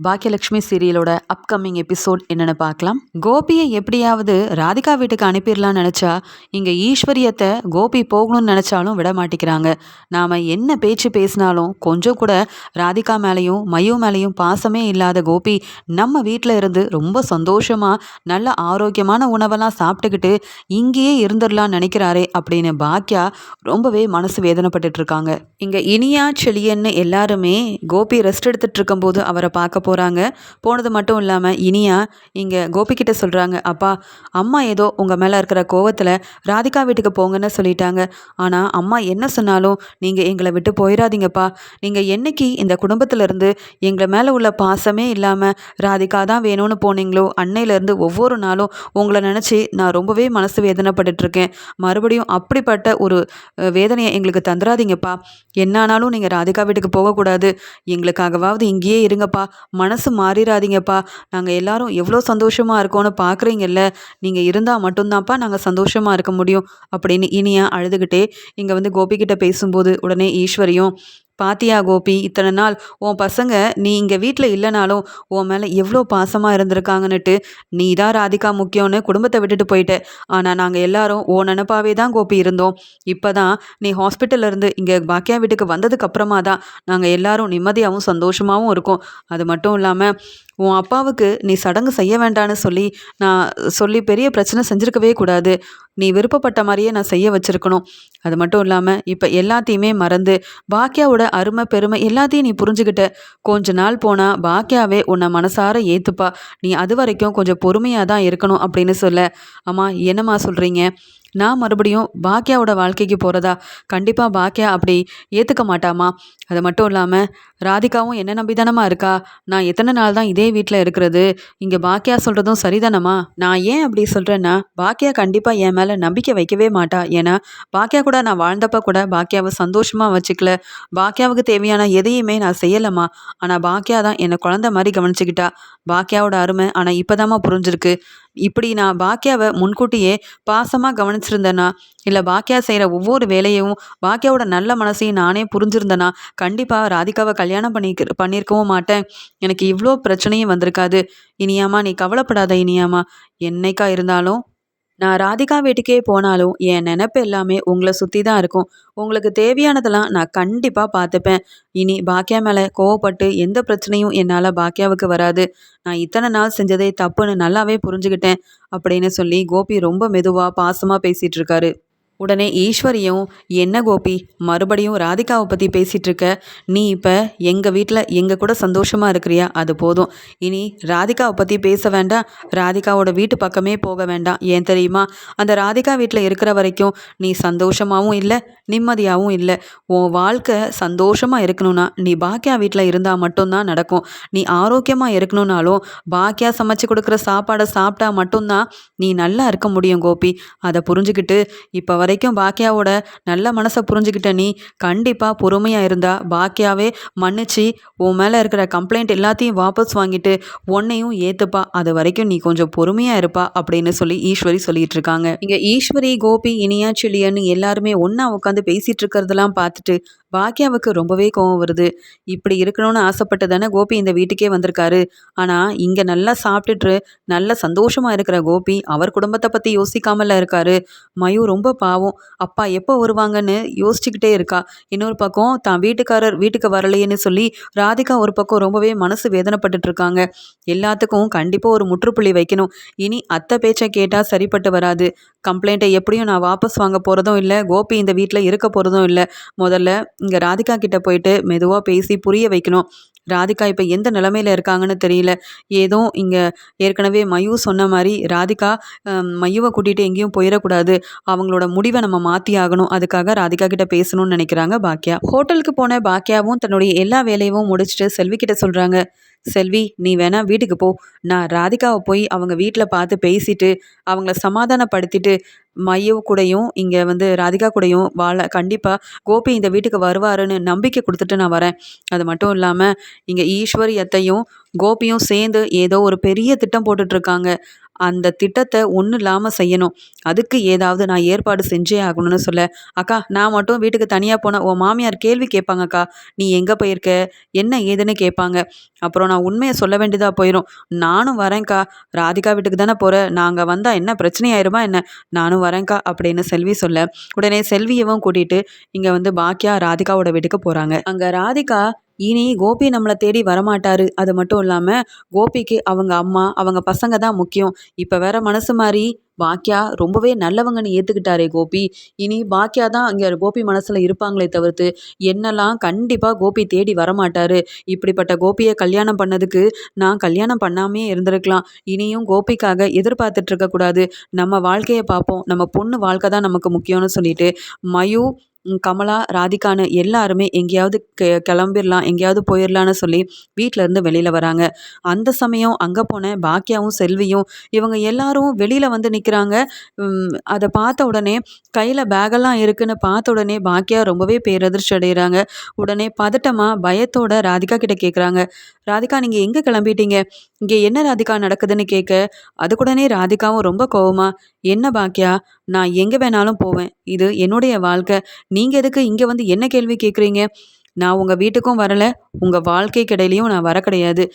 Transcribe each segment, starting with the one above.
Baakiyalakshmi சீரியலோட upcoming episode என்னன்னு பார்க்கலாம். கோபியை எப்படியாவது ராதிகா வீட்டுக்கு அனுப்பிடலாம்னு நினைச்சா இங்க ஈஸ்வரியத்தை கோபி போகணும்னு நினைச்சாலும் விட மாட்டேங்கிறாங்க. நாம என்ன பேச்சு பேசினாலும் கொஞ்சம் கூட ராதிகா மேலேயும் மயு மேலேயும் பாசமே இல்லாத கோபி நம்ம வீட்டில் இருந்து ரொம்ப சந்தோஷமா நல்ல ஆரோக்கியமான உணவெல்லாம் சாப்பிட்டுக்கிட்டு இங்கேயே இருந்துடலாம்னு நினைக்கிறாரே அப்படின்னு பாக்கியா ரொம்பவே மனசு வேதனைப்பட்டுட்டு இருக்காங்க. இங்க இனியா செழியன்னு எல்லாருமே கோபி ரெஸ்ட் எடுத்துட்டு இருக்கும்போது அவரை பார்க்க போகிறாங்க. போனது மட்டும் இல்லாமல் இனியா இங்கே கோபிக்கிட்ட சொல்கிறாங்க, அப்பா அம்மா ஏதோ உங்கள் மேலே இருக்கிற கோவத்தில் ராதிகா வீட்டுக்கு போங்கன்னு சொல்லிட்டாங்க. ஆனால் அம்மா என்ன சொன்னாலும் நீங்கள் எங்களை விட்டு போயிடாதீங்கப்பா. நீங்கள் என்னைக்கு இந்த குடும்பத்திலேருந்து எங்களை மேலே உள்ள பாசமே இல்லாமல் ராதிகா தான் வேணும்னு போனீங்களோ அன்னையிலேருந்து ஒவ்வொரு நாளும் உங்களை நினச்சி நான் ரொம்பவே மனசு வேதனைப்பட்டுட்ருக்கேன். மறுபடியும் அப்படிப்பட்ட ஒரு வேதனையை எங்களுக்கு தந்துடாதீங்கப்பா. என்னானாலும் நீங்கள் ராதிகா வீட்டுக்கு போகக்கூடாது. எங்களுக்காகவாவது இங்கேயே இருங்கப்பா. மனசு மாறிடாதீங்கப்பா. நாங்கள் எல்லாரும் எவ்வளோ சந்தோஷமாக இருக்கோன்னு பார்க்குறீங்கல்ல. நீங்கள் இருந்தால் மட்டும்தான்ப்பா நாங்கள் சந்தோஷமாக இருக்க முடியும் அப்படின்னு இனியா அழுதுகிட்டே இங்கே வந்து கோபிக்கிட்ட பேசும்போது உடனே ஈஸ்வரியும், பாத்தியா கோபி, இத்தனை நாள் உன் பசங்க நீ இங்கே வீட்டில் இல்லைனாலும் உன் மேலே எவ்வளோ பாசமாக இருந்திருக்காங்கன்னுட்டு நீ தான் ராதிகா முக்கியம்னு குடும்பத்தை விட்டுட்டு போயிட்ட. ஆனால் நாங்கள் எல்லாரும் உன் நினப்பாவே தான் கோபி இருந்தோம். இப்போ தான் நீ ஹாஸ்பிட்டல்லேருந்து இங்கே பாக்கியா வீட்டுக்கு வந்ததுக்கு அப்புறமா தான் நாங்கள் எல்லாரும் நிம்மதியாகவும் சந்தோஷமாகவும் இருக்கோம். அது மட்டும் இல்லாமல் உன் அப்பாவுக்கு நீ சடங்கு செய்ய வேண்டான்னு சொல்லி பெரிய பிரச்சனை செஞ்சுருக்கவே கூடாது. நீ விருப்பப்பட்ட மாதிரியே நான் செய்ய வச்சுருக்கணும். அது மட்டும் இல்லாமல் இப்போ எல்லாத்தையுமே மறந்து பாக்கியாவோட அருமை பெருமை எல்லாத்தையும் நீ புரிஞ்சுக்கிட்ட. கொஞ்ச நாள் போனால் பாக்கியாவே உன்னை மனசார ஏற்றுப்பா. நீ அது வரைக்கும் கொஞ்சம் பொறுமையாக தான் இருக்கணும் அப்படின்னு சொல்ல, அம்மா என்னம்மா சொல்கிறீங்க? நான் மறுபடியும் பாக்கியாவோட வாழ்க்கைக்கு போகிறதா? கண்டிப்பாக பாக்கியா அப்படி ஏற்றுக்க மாட்டாமா. அது மட்டும் இல்லாமல் ராதிகாவும் என்ன நம்பி தானம்மா இருக்கா. நான் எத்தனை நாள் தான் இதே வீட்டில் இருக்கிறது? இங்கே பாக்கியா சொல்கிறதும் சரிதானம்மா. நான் ஏன் அப்படி சொல்கிறேன்னா, பாக்கியா கண்டிப்பாக என் மேலே நம்பிக்கை வைக்கவே மாட்டா. ஏன்னா பாக்கியா கூட நான் வாழ்ந்தப்ப கூட பாக்கியாவை சந்தோஷமாக வச்சுக்கல. பாக்கியாவுக்கு தேவையான எதையுமே நான் செய்யலைம்மா. ஆனால் பாக்கியா தான் என்னை குழந்த மாதிரி கவனிச்சுக்கிட்டா. பாக்கியாவோட அருமை ஆனால் இப்போதாம்மா புரிஞ்சிருக்கு. இப்படி நான் பாக்கியாவை முன்கூட்டியே பாசமாக கவனிச்சிருந்தேன்னா, இல்லை பாக்கியா செய்கிற ஒவ்வொரு வேலையும் பாக்கியாவோட நல்ல மனசையும் நானே புரிஞ்சிருந்தேன்னா கண்டிப்பாக ராதிகாவை கல்யாணம் பண்ணியிருக்கவும் மாட்டேன். எனக்கு இவ்வளோ பிரச்சனையும் வந்திருக்காது. இனியாமா நீ கவலைப்படாத இனியாமா. என்னைக்கா இருந்தாலும் நான் ராதிகா வீட்டுக்கே போனாலும் என் நினப்பு எல்லாமே உங்களை சுற்றி தான் இருக்கும். உங்களுக்கு தேவையானதெல்லாம் நான் கண்டிப்பாக பார்த்துப்பேன். இனி பாக்கியா மேலே கோவப்பட்டு எந்த பிரச்சனையும் என்னால் பாக்கியாவுக்கு வராது. நான் இத்தனை நாள் செஞ்சதே தப்புன்னு நல்லாவே புரிஞ்சுக்கிட்டேன் அப்படின்னு சொல்லி கோபி ரொம்ப மெதுவாக பாசமாக பேசிகிட்டு இருக்காரு. உடனே ஈஸ்வரியும், என்ன கோபி மறுபடியும் ராதிகாவை பற்றி பேசிகிட்டு இருக்க? நீ இப்போ எங்கள் வீட்டில் எங்கள் கூட சந்தோஷமாக இருக்கிறியா? அது போதும். இனி ராதிகாவை பற்றி பேச வேண்டாம். ராதிகாவோட வீட்டு பக்கமே போக வேண்டாம். ஏன் தெரியுமா? அந்த ராதிகா வீட்டில் இருக்கிற வரைக்கும் நீ சந்தோஷமாகவும் இல்லை, நிம்மதியாகவும் இல்லை. உன் வாழ்க்கை சந்தோஷமாக இருக்கணும்னா நீ பாக்கியா வீட்டில் இருந்தால் மட்டும்தான் நடக்கும். நீ ஆரோக்கியமாக இருக்கணும்னாலும் பாக்கியா சமைச்சு கொடுக்குற சாப்பாடை சாப்பிட்டா மட்டும்தான் நீ நல்லா இருக்க முடியும் கோபி. அதை புரிஞ்சுக்கிட்டு இப்போ வரைக்கும் பாக்கியாவோட நல்ல மனசை புரிஞ்சுக்கிட்ட நீ கண்டிப்பாக பொறுமையாக இருந்தா பாக்கியாவே மன்னிச்சு உன் மேலே இருக்கிற கம்ப்ளைண்ட் எல்லாத்தையும் வாபஸ் வாங்கிட்டு உன்னையும் ஏற்றுப்பா. அது வரைக்கும் நீ கொஞ்சம் பொறுமையாக இருப்பா அப்படின்னு சொல்லி ஈஸ்வரி சொல்லிட்டு இருக்காங்க. இங்கே ஈஸ்வரி, கோபி, இனியா, செழியன்னு எல்லாருமே ஒன்றா உட்காந்து பேசிகிட்டு இருக்கிறதெல்லாம் பார்த்துட்டு பாக்கியாவுக்கு ரொம்பவே கோவம் வருது. இப்படி இருக்கணும்னு ஆசைப்பட்டு தானே கோபி இந்த வீட்டுக்கே வந்திருக்காரு. ஆனால் இங்கே நல்லா சாப்பிட்டுட்டு நல்ல சந்தோஷமாக இருக்கிற கோபி அவர் குடும்பத்தை பற்றி யோசிக்காமல இருக்காரு. மயூ ரொம்ப பாவம். அப்பா எப்போ வருவாங்கன்னு யோசிச்சுக்கிட்டே இருக்கா. இன்னொரு பக்கம் தான் வீட்டுக்காரர் வீட்டுக்கு வரலையேன்னு சொல்லி ராதிகா ஒரு பக்கம் ரொம்பவே மனசு வேதனைப்பட்டுட்டு இருக்காங்க. எல்லாத்துக்கும் கண்டிப்பாக ஒரு முற்றுப்புள்ளி வைக்கணும். இனி அத்தை பேச்சை கேட்டால் சரிப்பட்டு வராது. கம்ப்ளைண்ட்டை எப்படியும் நான் வாபஸ் வாங்க போகிறதும் இல்லை, கோபி இந்த வீட்டில் இருக்க போகிறதும் இல்லை. முதல்ல இங்கே ராதிகா கிட்ட போயிட்டு மெதுவாக பேசி புரிய வைக்கணும். ராதிகா இப்போ எந்த நிலமையில இருக்காங்கன்னு தெரியல. ஏதோ இங்கே ஏற்கனவே மயூ சொன்ன மாதிரி ராதிகா மயூவை கூட்டிகிட்டு எங்கேயும் போயிடக்கூடாது. அவங்களோட முடிவை நம்ம மாற்றி ஆகணும். அதுக்காக ராதிகா கிட்ட பேசணும்னு நினைக்கிறாங்க பாக்கியா. ஹோட்டலுக்கு போன பாக்கியாவும் தன்னுடைய எல்லா வேலையும் முடிச்சுட்டு செல்வி கிட்ட சொல்கிறாங்க, செல்வி நீ வேணா வீட்டுக்கு போ. நான் ராதிகாவை போய் அவங்க வீட்டில் பார்த்து பேசிட்டு அவங்கள சமாதானப்படுத்திட்டு மையவு கூடயும் இங்கே வந்து ராதிகா கூடயும் கண்டிப்பாக கோபி இந்த வீட்டுக்கு வருவாருன்னு நம்பிக்கை கொடுத்துட்டு நான் வரேன். அது மட்டும் இல்லாமல் இங்கே ஈஸ்வரி அத்தையும் கோபியும் சேர்ந்து ஏதோ ஒரு பெரிய திட்டம் போட்டுட்ருக்காங்க. அந்த திட்டத்தை ஒன்றும் இல்லாமல் செய்யணும். அதுக்கு ஏதாவது நான் ஏற்பாடு செஞ்சே ஆகணும்னு சொல்ல, அக்கா நான் மட்டும் வீட்டுக்கு தனியாக போனேன், உன் மாமியார் கேள்வி கேட்பாங்கக்கா, நீ எங்கே போயிருக்க என்ன ஏதுன்னு கேட்பாங்க. அப்புறம் நான் உண்மையை சொல்ல வேண்டியதாக போயிடும். நானும் வரேன்க்கா, ராதிகா வீட்டுக்கு தானே போகிறேன், நாங்கள் வந்தால் என்ன பிரச்சனையாயிருமா என்ன, நானும் வரேன்க்கா அப்படின்னு செல்வி சொல்ல, உடனே செல்வியவும் கூட்டிகிட்டு இங்கே வந்து பாக்கியா ராதிகாவோட வீட்டுக்கு போகிறாங்க. அங்கே ராதிகா இனி கோபி நம்மளை தேடி வரமாட்டாரு, அது மட்டும் இல்லாமல் கோபிக்கு அவங்க அம்மா அவங்க பசங்க தான் முக்கியம். இப்போ வேற மனசு மாறி பாக்கியா ரொம்பவே நல்லவங்கன்னு ஏற்றுக்கிட்டாரே கோபி, இனி பாக்கியா தான் இங்கே கோபி மனசில் இருப்பாங்களே தவிர்த்து என்னெல்லாம் கண்டிப்பாக கோபி தேடி வரமாட்டாரு. இப்படிப்பட்ட கோபியை கல்யாணம் பண்ணதுக்கு நான் கல்யாணம் பண்ணாமே இருந்திருக்கலாம். இனியும் கோபிக்காக எதிர்பார்த்துட்டு இருக்கக்கூடாது, நம்ம வாழ்க்கையை பார்ப்போம், நம்ம பொண்ணு வாழ்க்கை தான் நமக்கு முக்கியம்னு சொல்லிட்டு மயு கமலா ராதிகான்னு எல்லாருமே எங்கேயாவது கிளம்பிடலாம், எங்கேயாவது போயிடலான்னு சொல்லி வீட்டில இருந்து வெளியில் வராங்க. அந்த சமயம் அங்கே போன பாக்கியாவும் செல்வியும் இவங்க எல்லாரும் வெளியில் வந்து நிற்கிறாங்க. அதை பார்த்த உடனே கையில் பேகெல்லாம் இருக்குன்னு பார்த்த உடனே பாக்கியா ரொம்பவே பேரதிர்ச்சி அடைகிறாங்க. உடனே பதட்டமாக பயத்தோட ராதிகா கிட்ட கேட்குறாங்க, ராதிகா நீங்கள் எங்கே கிளம்பிட்டீங்க, இங்கே என்ன ராதிகா நடக்குதுன்னு கேட்க, அதுக்குடனே ராதிகாவும் ரொம்ப கோவமா, என்ன பாக்கியா, நான் எங்கே வேணாலும் போவேன், இது என்னுடைய வாழ்க்கை, நீங்கள் எதுக்கு இங்கே வந்து என்ன கேள்வி கேட்குறீங்க, நான் உங்கள் வீட்டுக்கும் வரலை, உங்கள் வாழ்க்கைக்கு இடையிலையும் நான் வர கிடையாது.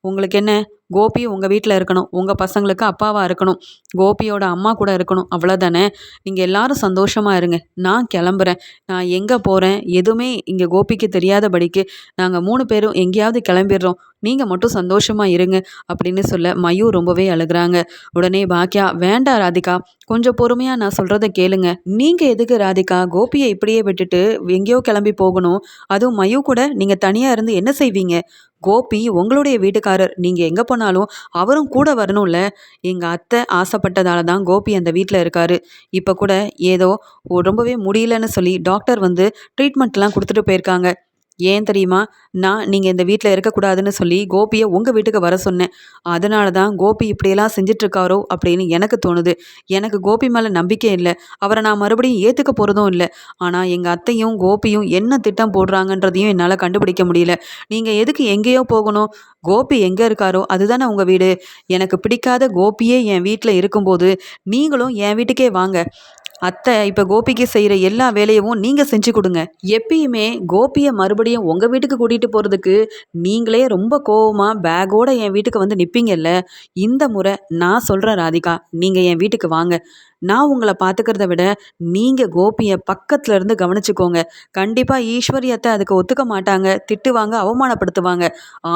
உங்களுக்கு என்ன, கோபி உங்கள் வீட்டில் இருக்கணும், உங்கள் பசங்களுக்கு அப்பாவாக இருக்கணும், கோபியோட அம்மா கூட இருக்கணும், அவ்வளோதானே. நீங்கள் எல்லாரும் சந்தோஷமாக இருங்க, நான் கிளம்புறேன், நான் எங்கே போகிறேன் எதுவுமே இங்கே கோபிக்கு தெரியாதபடிக்கு நாங்கள் 3 பேரும் எங்கேயாவது கிளம்பிடுறோம், நீங்கள் மட்டும் சந்தோஷமாக இருங்க அப்படின்னு சொல்ல மயூ ரொம்பவே அழுகிறாங்க. உடனே பாக்கியா, வேண்டாம் ராதிகா, கொஞ்சம் பொறுமையாக நான் சொல்கிறத கேளுங்க, நீங்கள் எதுக்கு ராதிகா கோபியை இப்படியே விட்டுட்டு எங்கேயோ கிளம்பி போகணும், அதுவும் மயூ கூட நீங்கள் தனியாக இருந்து என்ன செய்வீங்க, கோபி உங்களுடைய வீட்டுக்காரர், நீங்கள் எங்கே போனாலும் அவரும் கூட வரணும்ல. எங்கள் அத்தை ஆசைப்பட்டதால தான் கோபி அந்த வீட்டில் இருக்காரு. இப்போ கூட ஏதோ ரொம்பவே முடியலன்னு சொல்லி டாக்டர் வந்து ட்ரீட்மெண்ட்லாம் கொடுத்துட்டு போயிருக்காங்க. ஏன் தெரியுமா, நான் நீங்கள் இந்த வீட்டில் இருக்கக்கூடாதுன்னு சொல்லி கோபியை உங்கள் வீட்டுக்கு வர சொன்னேன். அதனால தான் கோபி இப்படியெல்லாம் செஞ்சிட்ருக்காரோ அப்படின்னு எனக்கு தோணுது. எனக்கு கோபி மேலே நம்பிக்கை இல்லை, அவரை நான் மறுபடியும் ஏற்றுக்க போகிறதும் இல்லை. ஆனால் எங்கள் அத்தையும் கோபியும் என்ன திட்டம் போடுறாங்கன்றதையும் என்னால் கண்டுபிடிக்க முடியல. நீங்கள் எதுக்கு எங்கேயோ போகணும், கோபி எங்கே இருக்காரோ அதுதானே உங்கள் வீடு. எனக்கு பிடிக்காத கோபியே என் வீட்டில் இருக்கும்போது நீங்களும் என் வீட்டுக்கே வாங்க. அத்தை இப்போ கோபிக்கு செய்கிற எல்லா வேலையவும் நீங்கள் செஞ்சு கொடுங்க. எப்பயுமே கோபியை மறுபடியும் உங்கள் வீட்டுக்கு கூட்டிகிட்டு போகிறதுக்கு நீங்களே ரொம்ப கோவமாக பேக்கோட என் வீட்டுக்கு வந்து நிற்பீங்கல்ல. இந்த முறை நான் சொல்கிறேன் ராதிகா, நீங்கள் என் வீட்டுக்கு வாங்க. நான் உங்களை பார்த்துக்கிறத விட நீங்கள் கோபியை பக்கத்துல இருந்து கவனிச்சுக்கோங்க. கண்டிப்பாக ஈஸ்வரியத்தை அதுக்கு ஒத்துக்க மாட்டாங்க, திட்டுவாங்க, அவமானப்படுத்துவாங்க.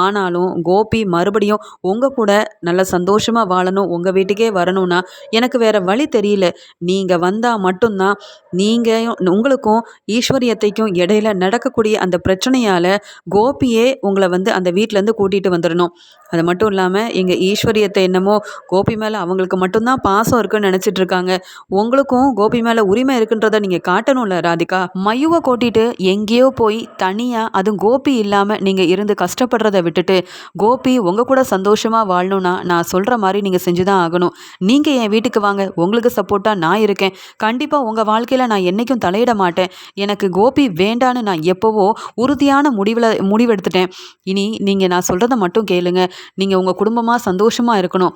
ஆனாலும் கோபி மறுபடியும் உங்கள் கூட நல்ல சந்தோஷமாக வாழணும், உங்கள் வீட்டுக்கே வரணும்னா எனக்கு வேற வழி தெரியல. நீங்கள் வந்தால் மட்டும்தான் நீங்கள் உங்களுக்கும் ஈஸ்வரியத்தைக்கும் இடையில நடக்கக்கூடிய அந்த பிரச்சனையால் கோபியே உங்களை வந்து அந்த வீட்டிலேருந்து கூட்டிகிட்டு வந்துடணும். அது மட்டும் இல்லாமல் எங்கள் ஈஸ்வரியத்தை என்னமோ கோபி மேலே அவங்களுக்கு மட்டும்தான் பாசம் இருக்குன்னு நினச்சிட்டு இருக்காங்க. உங்களுக்கும் கோபி மேலே உரிமை இருக்குன்றத நீங்கள் காட்டணும்ல ராதிகா. மயுவை கூட்டிட்டு எங்கேயோ போய் தனியாக, அதுவும் கோபி இல்லாமல் நீங்கள் இருந்து கஷ்டப்படுறதை விட்டுட்டு கோபி உங்கள் கூட சந்தோஷமாக வாழணும்னா நான் சொல்கிற மாதிரி நீங்கள் செஞ்சு தான் ஆகணும். நீங்கள் என் வீட்டுக்கு வாங்க, உங்களுக்கு சப்போர்ட்டாக நான் இருக்கேன். கண்டிப்பாக உங்கள் வாழ்க்கையில் நான் என்றைக்கும் தலையிட மாட்டேன். எனக்கு கோபி வேண்டான்னு நான் எப்போவோ உறுதியான முடிவெடுத்துட்டேன். இனி நீங்கள் நான் சொல்கிறத மட்டும் கேளுங்க. நீங்கள் உங்கள் குடும்பமாக சந்தோஷமாக இருக்கணும்.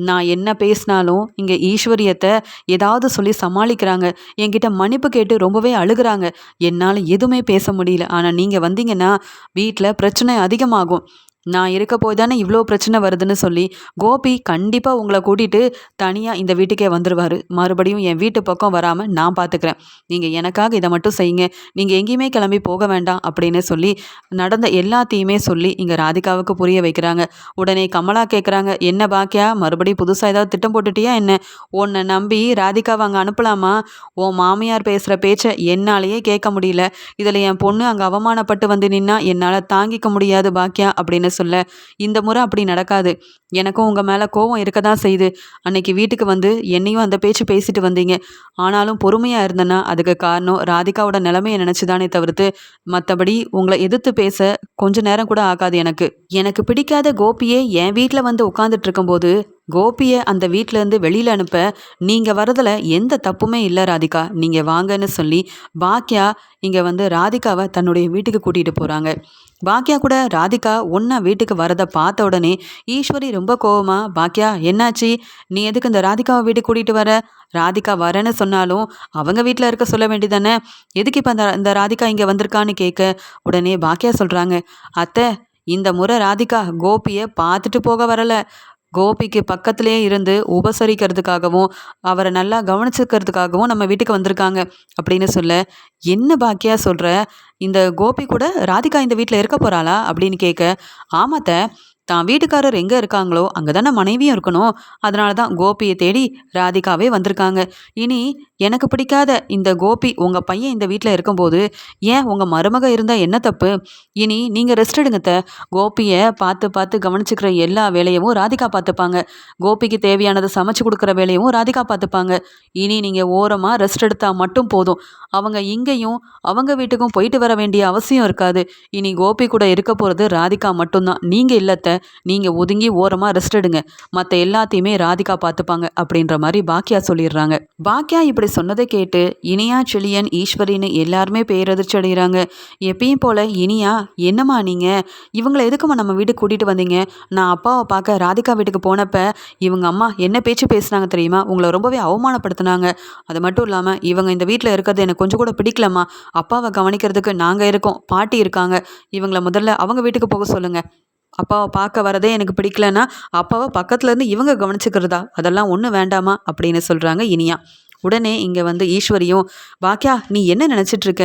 நான் என்ன பேசினாலும் இங்கே ஈஸ்வரியத்தை ஏதாவது சொல்லி சமாளிக்கிறாங்க. என்கிட்ட மன்னிப்பு கேட்டு ரொம்பவே அழுகிறாங்க. என்னால் எதுவுமே பேச முடியல. ஆனால் நீங்கள் வந்தீங்கன்னா வீட்டில் பிரச்சனை அதிகமாகும். நான் இருக்க போய் தானே இவ்வளோ பிரச்சனை வருதுன்னு சொல்லி கோபி கண்டிப்பாக உங்களை கூட்டிகிட்டு தனியாக இந்த வீட்டுக்கே வந்துடுவார். மறுபடியும் என் வீட்டு பக்கம் வராமல் நான் பார்த்துக்கிறேன். நீங்கள் எனக்காக இதை மட்டும் செய்யுங்க, நீங்கள் எங்கேயுமே கிளம்பி போக வேண்டாம் அப்படின்னு சொல்லி நடந்த எல்லாத்தையுமே சொல்லி இங்கே ராதிகாவுக்கு புரிய வைக்கிறாங்க. உடனே கமலா கேட்குறாங்க, என்ன பாக்கியா மறுபடியும் புதுசாக ஏதாவது திட்டம் போட்டுட்டியா என்ன? உன்னை நம்பி ராதிகாவை அங்கே அனுப்பலாமா? உன் மாமியார் பேசுகிற பேச்சை என்னாலேயே கேட்க முடியல. இதில் என் பொண்ணு அங்கே அவமானப்பட்டு வந்து நின்னா என்னால் தாங்கிக்க முடியாது பாக்கியா அப்படின்னு சொல்ல, இந்த முறை அப்படி நடக்காது. எனக்கும் உங்கள் மேலே கோபம் இருக்க தான் செய்யுது. அன்னைக்கு வீட்டுக்கு வந்து என்னையும் அந்த பேச்சு பேசிட்டு வந்தீங்க. ஆனாலும் பொறுமையாக இருந்தேன்னா அதுக்கு காரணம் ராதிகாவோட நிலைமையை நினச்சி தானே தவிர்த்து மற்றபடி உங்களை எதிர்த்து பேச கொஞ்ச நேரம் கூட ஆகாது எனக்கு. எனக்கு பிடிக்காத கோபியே என் வீட்டில் வந்து உட்காந்துட்டு இருக்கும்போது கோபியை அந்த வீட்டிலேருந்து வெளியில் அனுப்ப நீங்கள் வரதில் எந்த தப்புமே இல்லை ராதிகா, நீங்கள் வாங்கன்னு சொல்லி பாக்கியா இங்கே வந்து ராதிகாவை தன்னுடைய வீட்டுக்கு கூட்டிகிட்டு போகிறாங்க. பாக்கியா கூட ராதிகா ஒன்றா வீட்டுக்கு வரதை பார்த்த உடனே ஈஸ்வரி ரொம்ப கோவமா, பாக்கியா என்னாச்சு, நீ எதுக்கு இந்த ராதிகாவை வீட்டுக்கு கூட்டிகிட்டு வர, ராதிகா வரேன்னு சொன்னாலும் அவங்க வீட்டில் இருக்க சொல்ல வேண்டியதானே, எதுக்கு இப்போ இந்த ராதிகா இங்கே வந்திருக்கான்னு கேட்க உடனே பாக்கியா சொல்கிறாங்க, அத்தை இந்த முறை ராதிகா கோபியை பார்த்துட்டு போக வரலை, கோபிக்கு பக்கத்திலே இருந்து உபசரிக்கிறதுக்காகவும் அவரை நல்லா கவனிச்சுக்கிறதுக்காகவும் நம்ம வீட்டுக்கு வந்திருக்காங்க அப்படின்னு சொல்ல, என்ன பாக்கியா சொல்கிற, இந்த கோபி கூட ராதிகா இந்த வீட்டில் இருக்க போகிறாளா அப்படின்னு கேட்க, ஆமாத்த தான் வீட்டுக்காரர் எங்கே இருக்காங்களோ அங்கே தானே மனைவியும் இருக்கணும், அதனால தான் கோபியை தேடி ராதிகாவே வந்திருக்காங்க. இனி எனக்கு பிடிக்காத இந்த கோபி உங்கள் பையன் இந்த வீட்டில் இருக்கும்போது ஏன் உங்கள் மருமக இருந்தால் என்ன தப்பு, இனி நீங்கள் ரெஸ்ட் எடுங்கத்த, கோபியை பார்த்து பார்த்து கவனிச்சுக்கிற எல்லா வேலையும் ராதிகா பார்த்துப்பாங்க, கோபிக்கு தேவையானதை சமைச்சு கொடுக்குற வேலையும் ராதிகா பார்த்துப்பாங்க, இனி நீங்கள் ஓரமாக ரெஸ்ட் எடுத்தால் மட்டும் போதும், அவங்க இங்கேயும் அவங்க வீட்டுக்கும் போயிட்டு வர வேண்டிய அவசியம் இருக்காது, இனி கோபி கூட இருக்க போகிறது ராதிகா மட்டும்தான், நீங்கள் இல்லத்த, நீங்கள் ஒதுங்கி ஓரமாக ரெஸ்ட் எடுங்க, மற்ற எல்லாத்தையுமே ராதிகா பார்த்துப்பாங்க அப்படின்ற மாதிரி பாக்கியா சொல்லிடுறாங்க. பாக்கியா இப்படி சொன்னதை கேட்டு இனியா, செழியன், ஈஸ்வரின்னு எல்லாருமே பேரதிர்ச்சி அடைகிறாங்க. எப்பயும் போல இனியா, என்னம்மா நீங்கள் இவங்களை எதுக்குமா நம்ம வீட்டுக்கு கூட்டிகிட்டு வந்தீங்க, நான் அப்பாவை பார்க்க ராதிகா வீட்டுக்கு போனப்ப இவங்க அம்மா என்ன பேச்சு பேசுனாங்க தெரியுமா, உங்களை ரொம்பவே அவமானப்படுத்தினாங்க, அது மட்டும் இல்லாமல் இவங்க இந்த வீட்டில் இருக்கிறது எனக்கு கொஞ்சம் கூட பிடிக்கலம்மா, அப்பாவை கவனிக்கிறதுக்கு நாங்கள் இருக்கோம், பாட்டி இருக்காங்க, இவங்களை முதல்ல அவங்க வீட்டுக்கு போக சொல்லுங்கள், அப்பாவை பார்க்க வரதே எனக்கு பிடிக்கலன்னா அப்பாவை பக்கத்துலேருந்து இவங்க கவனிச்சுக்கிறதா, அதெல்லாம் ஒன்றும் வேண்டாமா அப்படின்னு சொல்கிறாங்க இனியா. உடனே இங்கே வந்து ஈஸ்வரியும், பாக்கியா நீ என்ன நினச்சிட்ருக்க,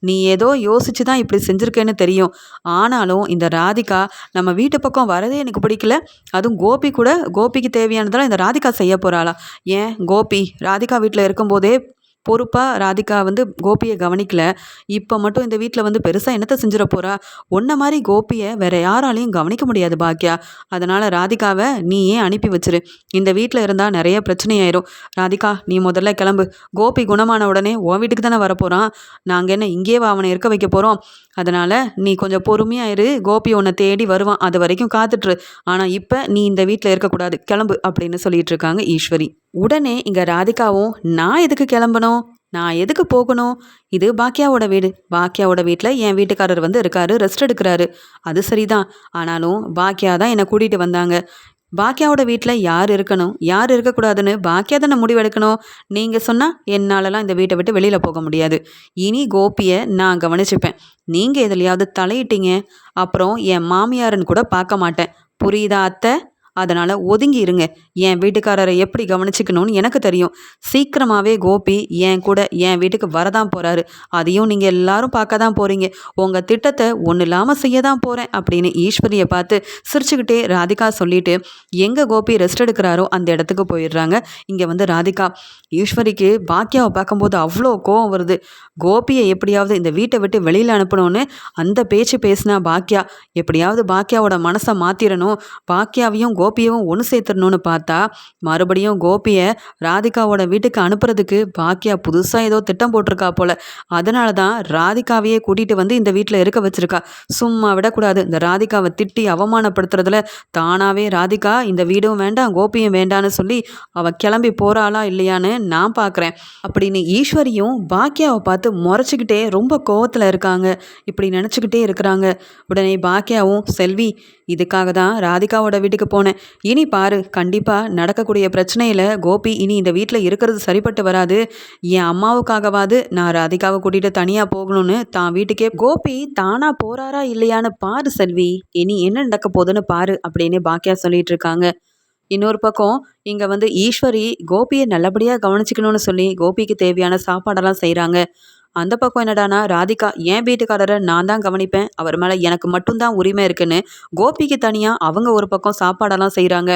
நீ ஏதோ யோசிச்சு தான் இப்படி செஞ்சுருக்கேன்னு தெரியும், ஆனாலும் இந்த ராதிகா நம்ம வீட்டு பக்கம் வரதே எனக்கு பிடிக்கல, அதுவும் கோபி கூட கோபிக்கு தேவையானதெல்லாம் இந்த ராதிகா செய்ய போகிறாளா, ஏன் கோபி ராதிகா வீட்டில் இருக்கும்போதே பொறுப்பாக ராதிகா வந்து கோபியை கவனிக்கல, இப்போ மட்டும் இந்த வீட்டில் வந்து பெருசாக என்னத்தை செஞ்சிட போகிறா, ஒன்றை மாதிரி கோபியை வேற யாராலையும் கவனிக்க முடியாது பாக்கியா, அதனால் ராதிகாவை நீயே அனுப்பி வச்சிரு, இந்த வீட்டில் இருந்தால் நிறைய பிரச்சனையாயிரும், ராதிகா நீ முதல்ல கிளம்பு, கோபி குணமான உடனே உன் வீட்டுக்கு தானே வரப்போகிறான், நாங்கள் என்ன இங்கேயே அவனை இருக்க வைக்க போகிறோம், அதனால் நீ கொஞ்சம் பொறுமையாயிரு, கோபி உன்னை தேடி வருவான், அது வரைக்கும் காத்துட்ரு, ஆனால் இப்போ நீ இந்த வீட்டில் இருக்கக்கூடாது, கிளம்பு அப்படின்னு சொல்லிட்டு இருக்காங்க ஈஸ்வரி. உடனே இங்கே ராதிகாவும், நான் எதுக்கு கிளம்பணும், நான் எதுக்கு போகணும், இது பாக்கியாவோட வீடு, பாக்கியாவோட வீட்டில் என் வீட்டுக்காரர் வந்து இருக்காரு, ரெஸ்ட் எடுக்கிறாரு, அது சரிதான், ஆனாலும் பாக்கியா தான் என்னை கூட்டிகிட்டு வந்தாங்க, பாக்கியாவோட வீட்டில் யார் இருக்கணும் யார் இருக்கக்கூடாதுன்னு பாக்கியா தானே முடிவெடுக்கணும், நீங்கள் சொன்னால் என்னாலலாம் இந்த வீட்டை விட்டு வெளியில் போக முடியாது, இனி கோபியை நான் கவனிச்சுப்பேன், நீங்கள் எதுலையாவது தலையிட்டீங்க அப்புறம் என் மாமியாருன்னு கூட பார்க்க மாட்டேன், புரியுதா அத்தை, அதனால் ஒதுங்கி இருங்க, என் வீட்டுக்காரரை எப்படி கவனிச்சிக்கணும்னு எனக்கு தெரியும், சீக்கிரமாகவே கோபி என் கூட என் வீட்டுக்கு வரதான் போகிறாரு, அதையும் நீங்கள் எல்லாரும் பார்க்க தான் போகிறீங்க, உங்கள் திட்டத்தை ஒன்றும் இல்லாமல் செய்ய தான் போகிறேன் அப்படின்னு ஈஸ்வரியை பார்த்து சிரிச்சுக்கிட்டே ராதிகா சொல்லிட்டு எங்கே கோபி ரெஸ்ட் எடுக்கிறாரோ அந்த இடத்துக்கு போயிடுறாங்க. இங்கே வந்து ராதிகா ஈஸ்வரிக்கு பாக்கியாவை பார்க்கும்போது அவ்வளோ கோவம் வருது, கோபியை எப்படியாவது இந்த வீட்டை விட்டு வெளியில் அனுப்பணும்னு அந்த பேச்சு பேசினா பாக்கியா, எப்படியாவது பாக்கியாவோட மனசை மாற்றிடணும், பாக்கியாவையும் கோபியவும் ஒன்று சேர்த்துடணும்னு பார்த்தா மறுபடியும் கோபியை ராதிகாவோட வீட்டுக்கு அனுப்புறதுக்கு பாக்கியா புதுசாக ஏதோ திட்டம் போட்டிருக்கா போல, அதனால தான் ராதிகாவையே கூட்டிகிட்டு வந்து இந்த வீட்டில் இருக்க வச்சிருக்கா, சும்மா விடக்கூடாது, இந்த ராதிகாவை திட்டி அவமானப்படுத்துறதுல தானாகவே ராதிகா இந்த வீடும் வேண்டாம் கோபியும் வேண்டான்னு சொல்லி அவள் கிளம்பி போகிறாளா இல்லையான்னு நான் பார்க்குறேன் அப்படின்னு ஈஸ்வரியும் பாக்கியாவை பார்த்து முறைச்சிக்கிட்டே ரொம்ப கோவத்தில் இருக்காங்க. இப்படி நினச்சிக்கிட்டே இருக்கிறாங்க. உடனே பாக்கியாவும், செல்வி இதுக்காக தான் ராதிகாவோட வீட்டுக்கு போனேன், இனி பாரு கண்டிப்பாக நடக்கக்கூடிய பிரச்சனையில் கோபி இனி இந்த வீட்டில் இருக்கிறது சரிப்பட்டு வராது, என் அம்மாவுக்காகவாது நான் ராதிகாவை கூட்டிகிட்டு தனியாக போகணும்னு தான் வீட்டுக்கே கோபி தானாக போகிறாரா இல்லையான்னு பாரு செல்வி, இனி என்ன நடக்க போகுதுன்னு பாரு அப்படின்னு பாக்கியா சொல்லிட்டு இருக்காங்க. இன்னொரு பக்கம் இங்கே வந்து ஈஸ்வரி கோபியை நல்லபடியாக கவனிச்சிக்கணும்னு சொல்லி கோபிக்கு தேவையான சாப்பாடெல்லாம் செய்கிறாங்க. அந்த பக்கம் என்னடானா ராதிகா என் வீட்டுக்காரரை நான் தான் கவனிப்பேன், அவர் மேலே எனக்கு மட்டும்தான் உரிமை இருக்குன்னு கோபிக்கு தனியாக அவங்க ஒரு பக்கம் சாப்பாடெல்லாம் செய்கிறாங்க.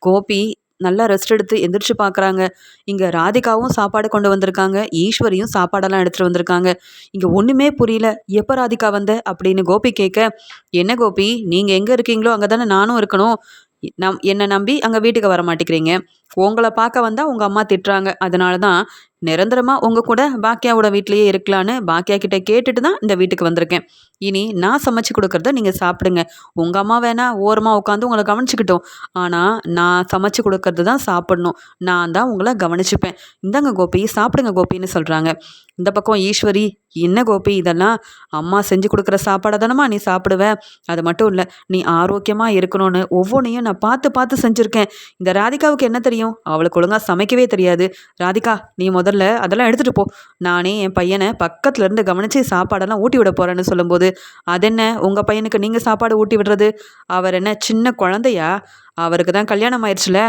கோபி நல்லா ரெஸ்ட் எடுத்து எந்திரிச்சு பார்க்குறாங்க. இங்கே ராதிகாவும் சாப்பாடு கொண்டு வந்திருக்காங்க, ஈஸ்வரியும் சாப்பாடெல்லாம் எடுத்துகிட்டு வந்திருக்காங்க. இங்கே ஒன்றுமே புரியல, எப்போ ராதிகா வந்த அப்படின்னு கோபி கேட்க, என்ன கோபி நீங்கள் எங்கே இருக்கீங்களோ அங்கே தானே நானும் இருக்கணும், என்னை நம்பி அங்கே வீட்டுக்கு வர மாட்டேங்கிறீங்க, உங்கள பார்க்க வந்தா உங்க அம்மா திட்டுறாங்க. அதனால தான் நிரந்தரமா உங்க கூட பாக்கியாவோட வீட்லயே இருக்கலான்னு பாக்கியா கிட்ட கேட்டுட்டு தான் இந்த வீட்டுக்கு வந்திருக்கேன். இனி நான் சமைச்சு குடுக்கறத நீங்க சாப்பிடுங்க. உங்க அம்மா வேணா ஓரமா உட்காந்து உங்கள கவனிச்சுக்கட்டும். ஆனா நான் சமைச்சு குடுக்கறது தான் சாப்பிடணும். நான் தான் உங்கள கவனிச்சுப்பேன். இந்தாங்க கோபி, சாப்பிடுங்க கோபின்னு சொல்றாங்க. இந்த பக்கம் ஈஸ்வரி, என்ன கோபி இதெல்லாம்? அம்மா செஞ்சு குடுக்குற சாப்பாட தானம்மா நீ சாப்பிடுவ. அது மட்டும் இல்ல, நீ ஆரோக்கியமா இருக்கணும்னு ஒவ்வொன்னையும் நான் பார்த்து பார்த்து செஞ்சிருக்கேன். இந்த ராதிகாவுக்கு என்ன தெரியும்? அவளுக்கு ஒழுங்கா சமைக்கவே தெரியாது. ராதிகா, நீ முதல்ல அதெல்லாம் எடுத்துட்டு போ. நானே என் பையனை பக்கத்துல இருந்து கவனிச்சு சாப்பாடெல்லாம் ஊட்டி விட போறேன்னு சொல்லும்போது, அதென்ன உங்க பையனுக்கு நீங்க சாப்பாடு ஊட்டி விடுறது? அவர் என்ன சின்ன குழந்தையா? அவருக்கு தான் கல்யாணம் ஆயிடுச்சுல.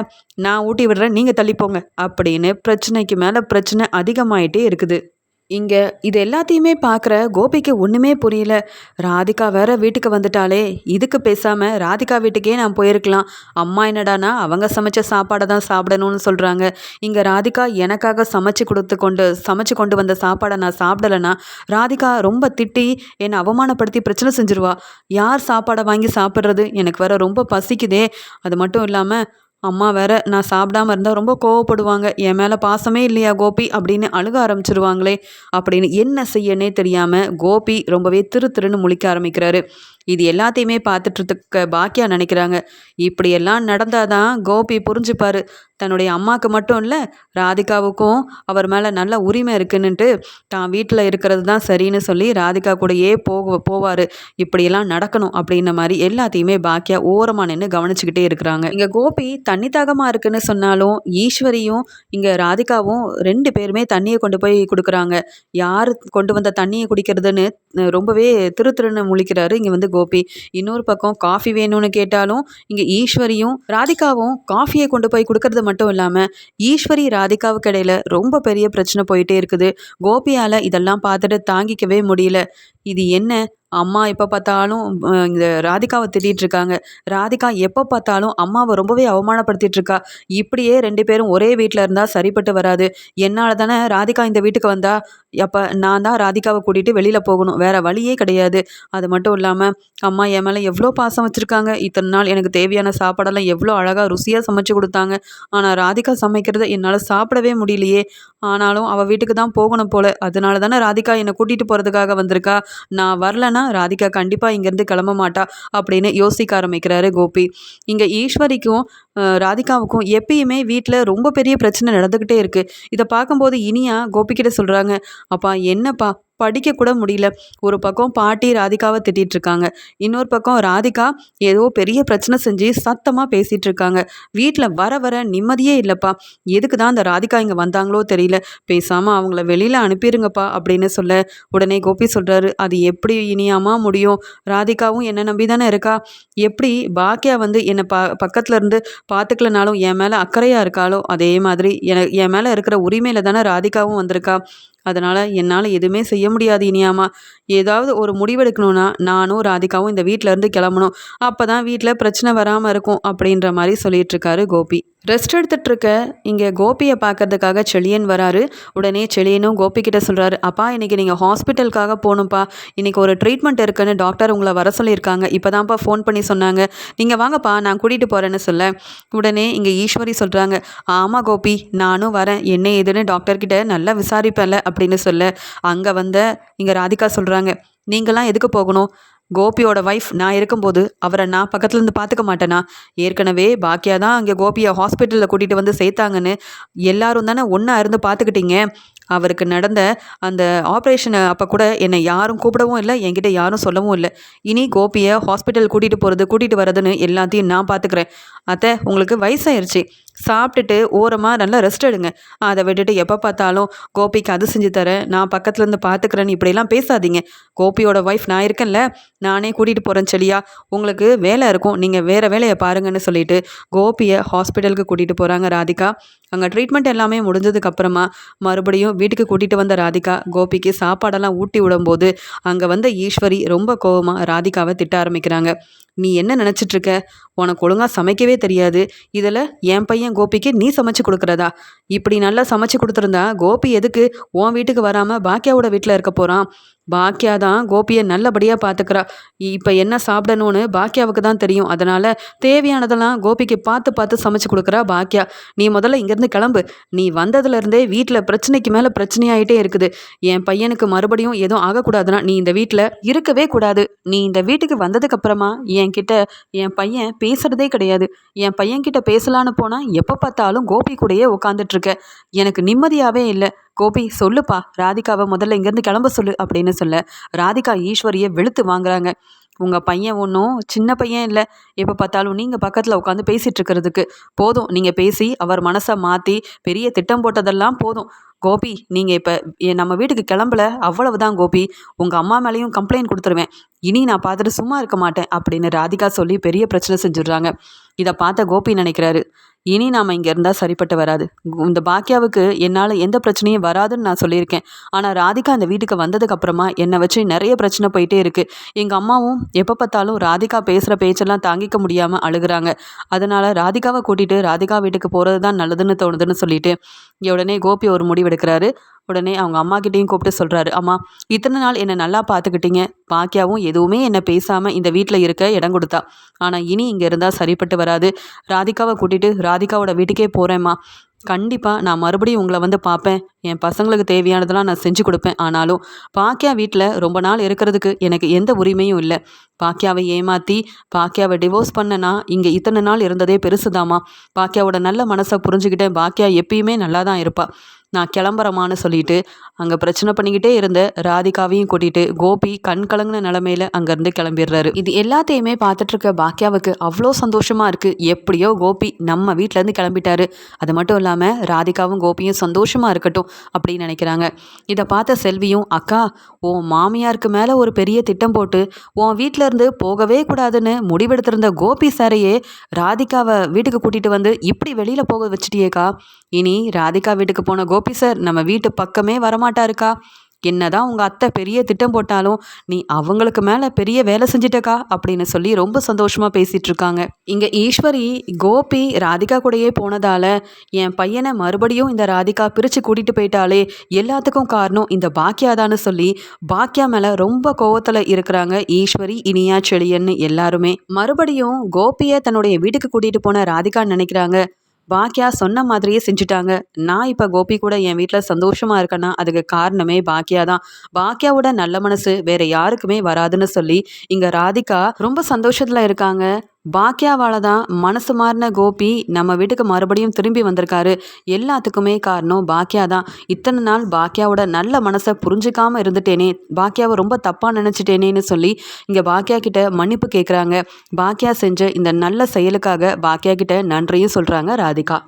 நான் ஊட்டி விடுறேன், நீங்க தள்ளி போங்க அப்படின்னு பிரச்சனைக்கு மேல பிரச்சனை அதிகமாயிட்டே இருக்குது. இங்க இது எல்லாத்தையுமே பார்க்குற கோபிக்கு ஒண்ணுமே புரியல. ராதிகா வேற வீட்டுக்கு வந்துட்டாளே! இதுக்கு பேசாம ராதிகா வீட்டுக்கே நான் போயிருக்கலாம். அம்மா என்னடான்னா அவங்க சமைச்ச சாப்பாட தான் சாப்பிடணும்னு சொல்றாங்க. இங்க ராதிகா எனக்காக சமைச்சு கொண்டு வந்த சாப்பாட நான் சாப்பிடலன்னா, ராதிகா ரொம்ப திட்டி என்னை அவமானப்படுத்தி பிரச்சனை செஞ்சுருவா. யார் சாப்பாட வாங்கி சாப்பிட்றது? எனக்கு வேற ரொம்ப பசிக்குதே! அது மட்டும் இல்லாம அம்மா வேற நான் சாப்பிடாம இருந்தா ரொம்ப கோவப்படுவாங்க. என் மேல பாசமே இல்லையா கோபி? அப்படின்னு அழுக ஆரம்பிச்சுருவாங்களே! அப்படின்னு என்ன செய்யன்னே தெரியாம கோபி ரொம்பவே திரு திருன்னு முழிக்க ஆரம்பிக்கிறாரு. இது எல்லாத்தையுமே பார்த்துட்டு இருக்க பாக்கியா நினைக்கிறாங்க, இப்படியெல்லாம் நடந்தாதான் கோபி புரிஞ்சுப்பாரு. தன்னுடைய அம்மாவுக்கு மட்டும் இல்லை, ராதிகாவுக்கும் அவர் மேலே நல்ல உரிமை இருக்குன்னுட்டு தான் வீட்டில் இருக்கிறது தான் சரின்னு சொல்லி ராதிகா கூடயே போவார். இப்படியெல்லாம் நடக்கணும் அப்படின்ன மாதிரி எல்லாத்தையுமே பாக்கியா ஓரமாக நின்று கவனிச்சுக்கிட்டே இருக்கிறாங்க. இங்கே கோபி தண்ணி தாகமாக இருக்குன்னு சொன்னாலும் ஈஸ்வரியும் இங்கே ராதிகாவும் 2 பேருமே தண்ணியை கொண்டு போய் கொடுக்குறாங்க. யார் கொண்டு வந்த தண்ணியை குடிக்கிறதுன்னு ரொம்பவே திரு திருன்னு முழிக்கிறாரு இங்கே வந்து கோபி. இன்னொரு பக்கம் காஃபி வேணும்னு கேட்டாலும் இங்கே ஈஸ்வரியும் ராதிகாவும் காஃபியை கொண்டு போய் கொடுக்கறது மட்டும் இல்லாமல் ஈஸ்வரி ராதிகாவுக்கு இடையில ரொம்ப பெரிய பிரச்சனை போயிட்டே இருக்குது. கோபியால் இதெல்லாம் பார்த்துட்டு தாங்கிக்கவே முடியல. இது என்ன? அம்மா எப்போ பார்த்தாலும் இந்த ராதிகாவை திட்டிகிட்டு இருக்காங்க. ராதிகா எப்போ பார்த்தாலும் அம்மாவை ரொம்பவே அவமானப்படுத்திட்டு இருக்கா. இப்படியே 2 பேரும் ஒரே வீட்டில் இருந்தால் சரிப்பட்டு வராது. என்னால் தானே ராதிகா இந்த வீட்டுக்கு வந்தா. அப்போ நான் தான் ராதிகாவை கூட்டிகிட்டு வெளியில் போகணும். வேற வழியே கிடையாது. அது மட்டும் இல்லாமல் அம்மா என் மேலே எவ்வளோ பாசம் வச்சுருக்காங்க. இத்தனை நாள் எனக்கு தேவையான சாப்பாடெல்லாம் எவ்வளோ அழகாக ருசியாக சமைச்சு கொடுத்தாங்க. ஆனால் ராதிகா சமைக்கிறத என்னால் சாப்பிடவே முடியலையே. ஆனாலும் அவள் வீட்டுக்கு தான் போகணும் போல. அதனால தானே ராதிகா என்னை கூட்டிகிட்டு போகிறதுக்காக வந்திருக்கா. நான் வரலன்னா ராதிகா கண்டிப்பாக இங்கேருந்து கிளம்ப மாட்டா அப்படின்னு யோசிக்க ஆரம்பிக்கிறாரு கோபி. இங்கே ஈஸ்வரிக்கும் ராதிகாவுக்கும் எப்பயுமே வீட்டில் ரொம்ப பெரிய பிரச்சனை நடந்துக்கிட்டே இருக்குது. இதை பார்க்கும்போது இனியா கோபிக்கிட்ட சொல்கிறாங்க, அப்பா என்னப்பா படிக்க கூட முடியல. ஒரு பக்கம் பாட்டி ராதிகாவை திட்டிகிட்டு இருக்காங்க. இன்னொரு பக்கம் ராதிகா ஏதோ பெரிய பிரச்சனை செஞ்சு சத்தமாக பேசிகிட்டு இருக்காங்க. வீட்டில் வர வர நிம்மதியே இல்லைப்பா. எதுக்கு தான் அந்த ராதிகா இங்கே வந்தாங்களோ தெரியல. பேசாமல் அவங்கள வெளியில் அனுப்பிடுங்கப்பா அப்படின்னு சொல்ல உடனே கோபி சொல்கிறாரு, அது எப்படி இனியாமா முடியும்? ராதிகாவும் என்னை நம்பி தானே இருக்கா. எப்படி பாக்கியா வந்து என்னை பக்கத்தில் இருந்து பார்த்துக்கலனாலும் என் மேலே அக்கறையாக இருக்காளோ அதே மாதிரி என் மேலே இருக்கிற உரிமையில் தானே ராதிகாவும் வந்திருக்கா. அதனால் என்னால் எதுவுமே செய்ய முடியாது இனியாமா. ஏதாவது ஒரு முடிவெடுக்கணும்னா நானும் ராதிகாவும் இந்த வீட்டிலேருந்து கிளம்பணும். அப்போ தான் வீட்டில் பிரச்சனை வராமல் இருக்கும் அப்படின்ற மாதிரி சொல்லிட்டு இருக்காரு கோபி. ரெஸ்ட் எடுத்துகிட்டு இருக்க இங்கே கோபியை பார்க்கறதுக்காக செழியன் வராரு. உடனே செழியனும் கோபி கிட்ட சொல்கிறாரு, அப்பா இன்றைக்கி நீங்கள் ஹாஸ்பிட்டலுக்காக போகணும்ப்பா. இன்றைக்கி ஒரு ட்ரீட்மெண்ட் இருக்குன்னு டாக்டர் உங்களை வர சொல்லியிருக்காங்க. இப்போ தான்ப்பா ஃபோன் பண்ணி சொன்னாங்க. நீங்கள் வாங்கப்பா, நான் கூட்டிகிட்டு போகிறேன்னு சொல்ல உடனே இங்கே ஈஸ்வரி சொல்கிறாங்க, ஆமாம் கோபி நானும் வரேன். என்ன ஏதுன்னு டாக்டர்கிட்ட நல்லா விசாரிப்பேன்ல அப்படின்னு சொல்ல அங்கே வந்த இங்கே ராதிகா சொல்கிறாங்க, நீங்களாம் எதுக்கு போகணும்? கோபியோட ஒய்ஃப் நான் இருக்கும்போது அவரை நான் பக்கத்துலேருந்து பார்த்துக்க மாட்டேனா? ஏற்கனவே பாக்கியா தான் அங்கே கோபியை ஹாஸ்பிட்டலில் கூட்டிகிட்டு வந்து சேர்த்தாங்கன்னு எல்லாரும் தானே ஒன்றா இருந்து பார்த்துக்கிட்டீங்க. அவருக்கு நடந்த அந்த ஆப்ரேஷனை அப்போ கூட என்னை யாரும் கூப்பிடவும் இல்லை, என்கிட்ட யாரும் சொல்லவும் இல்லை. இனி கோபியை ஹாஸ்பிட்டல் கூட்டிகிட்டு வர்றதுன்னு எல்லாத்தையும் நான் பார்த்துக்கிறேன். அத்தை உங்களுக்கு வயசாயிருச்சு, சாப்பிட்டுட்டு ஓரமாக நல்லா ரெஸ்ட் எடுங்க. அதை விட்டுட்டு எப்போ பார்த்தாலும் கோபிக்கு அது செஞ்சு தரேன், நான் பக்கத்துலேருந்து பார்த்துக்கிறேன்னு இப்படிலாம் பேசாதீங்க. கோபியோட ஒய்ஃப் நான் இருக்கேன்ல, நானே கூட்டிகிட்டு போகிறேன் செலியா. உங்களுக்கு வேலை இருக்கும், நீங்கள் வேறு வேலையை பாருங்கன்னு சொல்லிட்டு கோபியை ஹாஸ்பிட்டலுக்கு கூட்டிகிட்டு போகிறாங்க ராதிகா. அங்கே ட்ரீட்மெண்ட் எல்லாமே முடிஞ்சதுக்கப்புறமா மறுபடியும் வீட்டுக்கு கூட்டிகிட்டு வந்த ராதிகா கோபிக்கு சாப்பாடெல்லாம் ஊட்டி விடும்போது அங்கே வந்த ஈஸ்வரி ரொம்ப கோவமாக ராதிகாவை திட்ட ஆரம்பிக்கிறாங்க. நீ என்ன நினச்சிட்ருக்க? உனக்கு ஒழுங்காக சமைக்கவே தெரியாது. இதில் என் பையன் கோபிக்கு நீ சமைச்சு கொடுக்குறதா? இப்படி நல்லா சமைச்சு கொடுத்துருந்தா கோபி எதுக்கு உன் வீட்டுக்கு வராமல் பாக்கியாவோட வீட்டில் இருக்க போகிறான்? பாக்கியா தான் கோபியை நல்லபடியாக பார்த்துக்கிறா. இப்போ என்ன சாப்பிடணும்னு பாக்கியாவுக்கு தான் தெரியும். அதனால் தேவையானதெல்லாம் கோபிக்கு பார்த்து பார்த்து சமைச்சு கொடுக்குறா பாக்கியா. நீ முதல்ல இங்கேருந்து கிளம்பு. நீ வந்ததுலேருந்தே வீட்டில் பிரச்சனைக்கு மேலே பிரச்சனையாயிட்டே இருக்குது. என் பையனுக்கு மறுபடியும் எதுவும் ஆகக்கூடாதுன்னா நீ இந்த வீட்டில் இருக்கவே கூடாது. நீ இந்த வீட்டுக்கு வந்ததுக்கப்புறமா என்கிட்ட என் பையன் பேசுகிறதே கிடையாது. என் பையன்கிட்ட பேசலான்னு போனால் எப்போ பார்த்தாலும் கோபி கூடயே உட்காந்துட்ருக்க. எனக்கு நிம்மதியாகவே இல்லை. கோபி சொல்லுப்பா, ராதிகாவை முதல்ல இங்கேருந்து கிளம்ப சொல்லு அப்படின்னு சொல்ல ராதிகா ஈஸ்வரியை வெளுத்து வாங்குறாங்க. உங்கள் பையன் ஒன்றும் சின்ன பையன் இல்லை. எப்போ பார்த்தாலும் நீங்கள் பக்கத்தில் உட்காந்து பேசிகிட்டு இருக்கிறதுக்கு போதும். நீங்கள் பேசி அவர் மனசை மாற்றி பெரிய திட்டம் போட்டதெல்லாம் போதும். கோபி நீங்கள் இப்போ நம்ம வீட்டுக்கு கிளம்பல, அவ்வளவுதான் கோபி. உங்கள் அம்மா மேலேயும் கம்ப்ளைண்ட் கொடுத்துருவேன். இனி நான் பார்த்துட்டு சும்மா இருக்க மாட்டேன் அப்படின்னு ராதிகா சொல்லி பெரிய பிரச்சனை செஞ்சிடுறாங்க. இதை பார்த்த கோபி நினைக்கிறாரு, இனி நாம் இங்கே இருந்தால் சரிப்பட்டு வராது. இந்த பாக்கியாவுக்கு என்னால் எந்த பிரச்சனையும் வராதுன்னு நான் சொல்லியிருக்கேன். ஆனால் ராதிகா இந்த வீட்டுக்கு வந்ததுக்கப்புறமா என்னை வச்சு நிறைய பிரச்சனை போயிட்டே இருக்குது. எங்கள் அம்மாவும் எப்போ பார்த்தாலும் ராதிகா பேசுகிற பேச்செல்லாம் தாங்கிக்க முடியாமல் அழுகிறாங்க. அதனால் ராதிகாவை கூட்டிகிட்டு ராதிகா வீட்டுக்கு போகிறது தான் நல்லதுன்னு தோணுதுன்னு சொல்லிட்டு உடனே கோபி ஒரு முடிவெடுக்கிறாரு. உடனே அவங்க அம்மா கிட்டேயும் கூப்பிட்டு சொல்கிறாரு, அம்மா இத்தனை நாள் என்னை நல்லா பார்த்துக்கிட்டீங்க. பாக்கியாவும் எதுவுமே என்னை பேசாமல் இந்த வீட்டில் இருக்க இடம் கொடுத்தா. ஆனால் இனி இங்கே இருந்தால் சரிப்பட்டு வராது. ராதிகாவை கூட்டிகிட்டு ராதிகாவோட வீட்டுக்கே போகிறேம்மா. கண்டிப்பாக நான் மறுபடியும் உங்களை வந்து பார்ப்பேன். என் பசங்களுக்கு தேவையானதெல்லாம் நான் செஞ்சு கொடுப்பேன். ஆனாலும் பாக்கியா வீட்டில் ரொம்ப நாள் இருக்கிறதுக்கு எனக்கு எந்த உரிமையும் இல்லை. பாக்கியாவை ஏமாற்றி பாக்கியாவை டிவோர்ஸ் பண்ணனா இங்கே இத்தனை நாள் இருந்ததே பெருசுதாம்மா. பாக்கியாவோட நல்ல மனசை புரிஞ்சுக்கிட்டேன். பாக்கியா எப்பயுமே நல்லா தான் இருப்பாள். நான் கிளம்புறமான்னு சொல்லிட்டு அங்கே பிரச்சனை பண்ணிக்கிட்டே இருந்த ராதிகாவையும் கூட்டிகிட்டு கோபி கண் கலங்கின நிலமையில அங்கேருந்து கிளம்பிடுறாரு. இது எல்லாத்தையுமே பார்த்துட்டு இருக்க பாக்கியாவுக்கு அவ்வளோ சந்தோஷமாக இருக்குது. எப்படியோ கோபி நம்ம வீட்டிலேருந்து கிளம்பிட்டாரு. அது மட்டும் இல்லாமல் ராதிகாவும் கோபியும் சந்தோஷமாக இருக்கட்டும் அப்படின்னு நினைக்கிறாங்க. இதை பார்த்த செல்வியும், அக்கா உன் மாமியாருக்கு மேலே ஒரு பெரிய திட்டம் போட்டு உன் வீட்டில் இருந்து போகவே கூடாதுன்னு முடிவெடுத்திருந்த கோபி சாரையே ராதிகாவை வீட்டுக்கு கூட்டிகிட்டு வந்து இப்படி வெளியில் போக வச்சிட்டியேக்கா. இனி ராதிகா வீட்டுக்கு போன கோபி சார் நம்ம வீட்டு பக்கமே வரமாட்டாருக்கா. என்னதான் உங்கள் அத்தை பெரிய திட்டம் போட்டாலும் நீ அவங்களுக்கு மேலே பெரிய வேலை செஞ்சிட்டக்கா அப்படின்னு சொல்லி ரொம்ப சந்தோஷமாக பேசிகிட்டு இருக்காங்க. இங்கே ஈஸ்வரி கோபி ராதிகா கூடயே போனதால் என் பையனை மறுபடியும் இந்த ராதிகா பிரித்து கூட்டிகிட்டு போயிட்டாலே எல்லாத்துக்கும் காரணம் இந்த பாக்கியாதான்னு சொல்லி பாக்கியா மேலே ரொம்ப கோவத்தில் இருக்கிறாங்க ஈஸ்வரி, இனியா, செழியன்னு எல்லாருமே. மறுபடியும் கோபியை தன்னுடைய வீட்டுக்கு கூட்டிகிட்டு போன ராதிகான்னு நினைக்கிறாங்க. பாக்கியா சொன்ன மாதிரியே செஞ்சுட்டாங்க. நான் இப்போ கோபி கூட என் வீட்டில் சந்தோஷமாக இருக்கேன்னா அதுக்கு காரணமே பாக்கியா தான். பாக்கியாவோட நல்ல மனசு வேற யாருக்குமே வராதுன்னு சொல்லி இங்கே ராதிகா ரொம்ப சந்தோஷத்தில் இருக்காங்க. பாக்கியாவால் தான் மனசு மாறின கோபி நம்ம வீட்டுக்கு மறுபடியும் திரும்பி வந்திருக்காரு. எல்லாத்துக்குமே காரணம் பாக்கியா தான். இத்தனை நாள் பாக்கியாவோட நல்ல மனசை புரிஞ்சுக்காமல் இருந்துட்டேனே, பாக்கியாவை ரொம்ப தப்பாக நினச்சிட்டேனேன்னு சொல்லி இங்கே பாக்கியா கிட்ட மன்னிப்பு கேட்குறாங்க. பாக்கியா செஞ்ச இந்த நல்ல செயலுக்காக பாக்கியா கிட்ட நன்றியும் சொல்கிறாங்க ராதிகா.